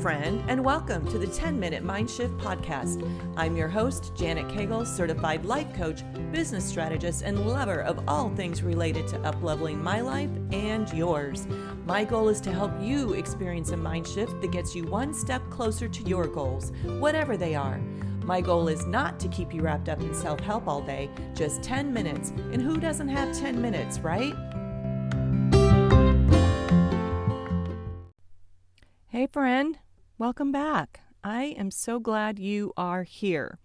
friend, and welcome to the 10-Minute Mind Shift Podcast. I'm your host, Janet Cagle, certified life coach, business strategist, and lover of all things related to up-leveling my life and yours. My goal is to help you experience a mind shift that gets you one step closer to your goals, whatever they are. My goal is not to keep you wrapped up in self-help all day, just 10 minutes. And who doesn't have 10 minutes, right? Hey friend, welcome back. I am so glad you are here.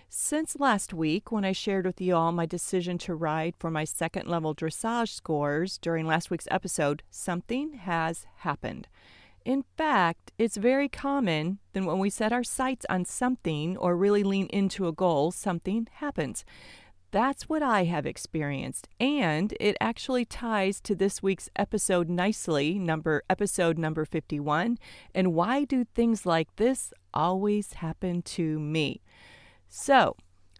Since last week, when I shared with you all my decision to ride for my second level dressage scores during last week's episode, something has happened. In fact, it's very common that when we set our sights on something or really lean into a goal, something happens. That's what I have experienced, and it actually ties to this week's episode nicely, episode number 51, and why do things like this always happen to me? So,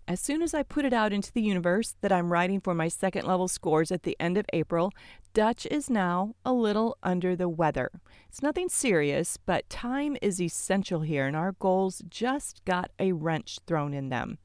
as soon as I put it out into the universe that I'm writing for my second level scores at the end of April, Dutch is now a little under the weather. It's nothing serious, but time is essential here, and our goals just got a wrench thrown in them.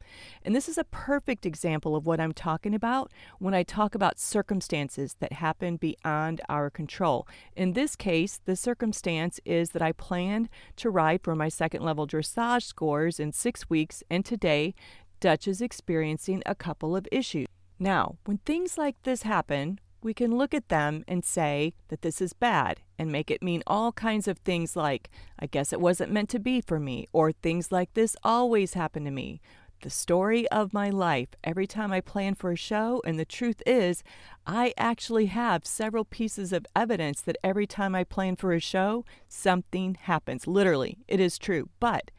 And this is a perfect example of what I'm talking about when I talk about circumstances that happen beyond our control. In this case, the circumstance is that I planned to ride for my second level dressage scores in 6 weeks, and today, Dutch is experiencing a couple of issues. Now, when things like this happen, we can look at them and say that this is bad and make it mean all kinds of things like, I guess it wasn't meant to be for me, or things like this always happen to me. The story of my life every time I plan for a show, and the truth is, I actually have several pieces of evidence that every time I plan for a show, something happens. Literally, it is true. But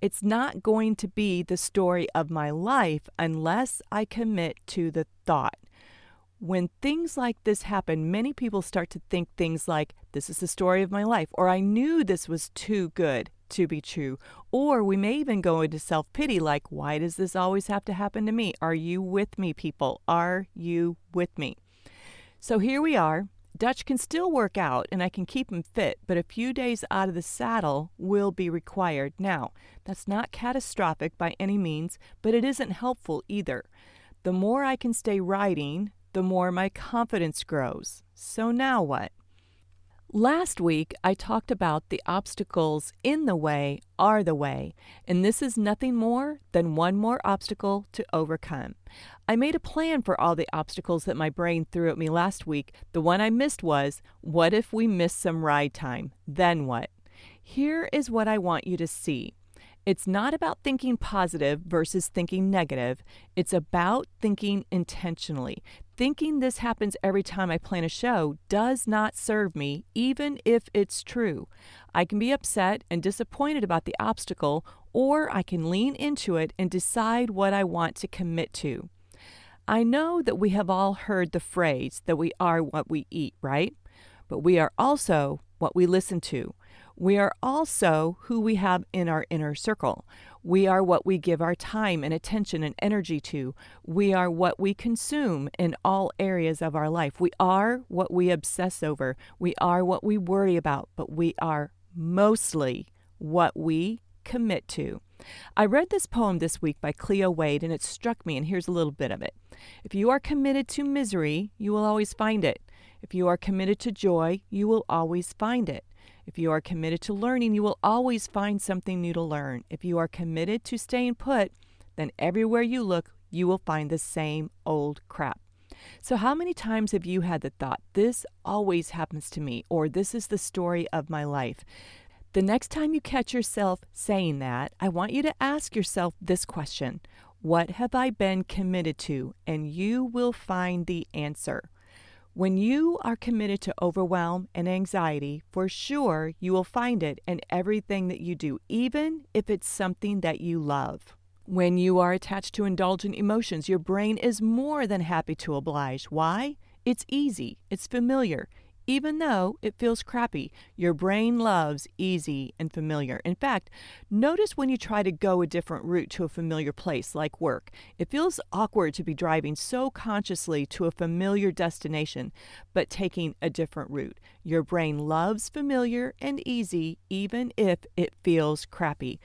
it's not going to be the story of my life unless I commit to the thought. When things like this happen, many people start to think things like, this is the story of my life, or I knew this was too good to be true. Or we may even go into self-pity like, why does this always have to happen to me? Are you with me, people? Are you with me? So here we are. Dutch can still work out and I can keep him fit, but a few days out of the saddle will be required. Now, that's not catastrophic by any means, but it isn't helpful either. The more I can stay riding, the more my confidence grows. So now what? Last week, I talked about the obstacles in the way are the way, and this is nothing more than one more obstacle to overcome. I made a plan for all the obstacles that my brain threw at me last week. The one I missed was, what if we miss some ride time? Then what? Here is what I want you to see. It's not about thinking positive versus thinking negative. It's about thinking intentionally. Thinking this happens every time I plan a show does not serve me, even if it's true. I can be upset and disappointed about the obstacle, or I can lean into it and decide what I want to commit to. I know that we have all heard the phrase that we are what we eat, right? But we are also what we listen to. We are also who we have in our inner circle. We are what we give our time and attention and energy to. We are what we consume in all areas of our life. We are what we obsess over. We are what we worry about, but we are mostly what we commit to. I read this poem this week by Cleo Wade, and it struck me, and here's a little bit of it. If you are committed to misery, you will always find it. If you are committed to joy, you will always find it. If you are committed to learning, you will always find something new to learn. If you are committed to staying put, then everywhere you look, you will find the same old crap. So how many times have you had the thought, this always happens to me, or this is the story of my life? The next time you catch yourself saying that, I want you to ask yourself this question. What have I been committed to? And you will find the answer. When you are committed to overwhelm and anxiety, for sure you will find it in everything that you do, even if it's something that you love. When you are attached to indulgent emotions, your brain is more than happy to oblige. Why? It's easy. It's familiar. even though it feels crappy. Your brain loves easy and familiar. In fact, notice when you try to go a different route to a familiar place like work. It feels awkward to be driving so consciously to a familiar destination, but taking a different route. Your brain loves familiar and easy, even if it feels crappy.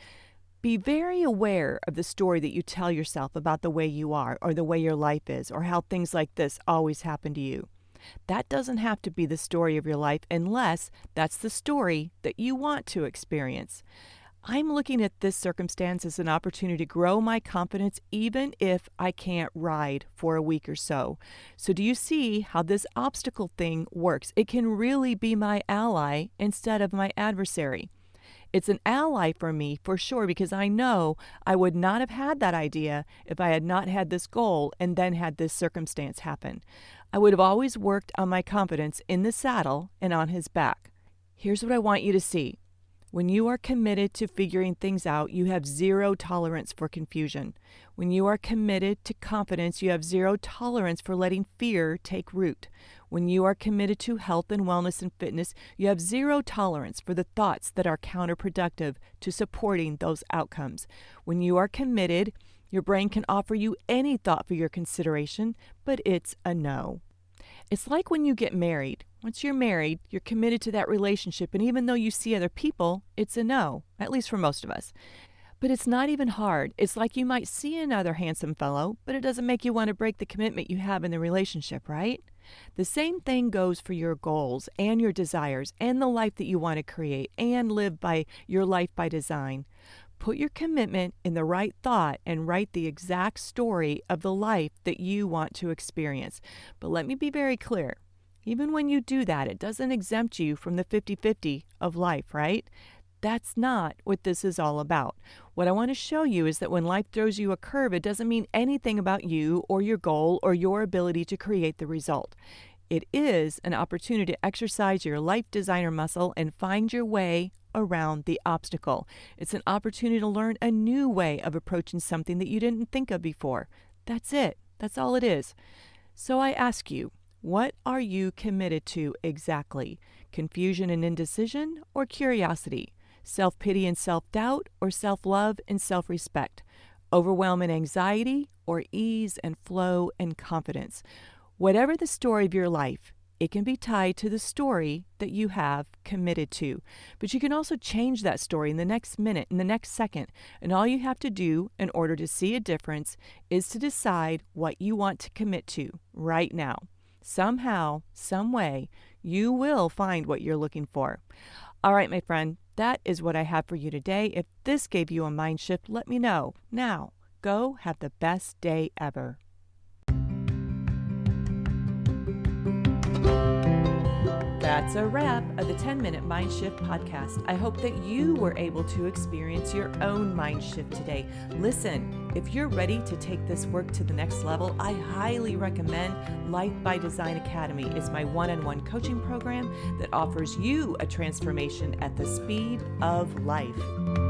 Be very aware of the story that you tell yourself about the way you are, or the way your life is, or how things like this always happen to you. That doesn't have to be the story of your life unless that's the story that you want to experience. I'm looking at this circumstance as an opportunity to grow my confidence even if I can't ride for a week or so. So do you see how this obstacle thing works? It can really be my ally instead of my adversary. It's an ally for me for sure, because I know I would not have had that idea if I had not had this goal and then had this circumstance happen. I would have always worked on my confidence in the saddle and on his back. Here's what I want you to see. When you are committed to figuring things out, you have zero tolerance for confusion. When you are committed to confidence, you have zero tolerance for letting fear take root. When you are committed to health and wellness and fitness, you have zero tolerance for the thoughts that are counterproductive to supporting those outcomes. When you are committed, your brain can offer you any thought for your consideration, but it's a no. It's like when you get married. Once you're married, you're committed to that relationship, and even though you see other people, it's a no, at least for most of us. But it's not even hard. It's like you might see another handsome fellow, but it doesn't make you want to break the commitment you have in the relationship, right? The same thing goes for your goals and your desires and the life that you want to create and live by your life by design. Put your commitment in the right thought and write the exact story of the life that you want to experience. But let me be very clear. Even when you do that, it doesn't exempt you from the 50-50 of life, right? That's not what this is all about. What I want to show you is that when life throws you a curve, it doesn't mean anything about you or your goal or your ability to create the result. It is an opportunity to exercise your life designer muscle and find your way around the obstacle. It's an opportunity to learn a new way of approaching something that you didn't think of before. That's it. That's all it is. So I ask you, what are you committed to exactly? Confusion and indecision, or curiosity? Self-pity and self-doubt, or self-love and self-respect? Overwhelm and anxiety, or ease and flow and confidence? Whatever the story of your life, it can be tied to the story that you have committed to. But you can also change that story in the next minute, in the next second. And all you have to do in order to see a difference is to decide what you want to commit to right now. Somehow, some way, you will find what you're looking for. All right, my friend, that is what I have for you today. If this gave you a mind shift, let me know. Now, go have the best day ever. That's a wrap of the 10-Minute Mind Shift podcast. I hope that you were able to experience your own mind shift today. Listen, if you're ready to take this work to the next level, I highly recommend Life by Design Academy. It's my one-on-one coaching program that offers you a transformation at the speed of life.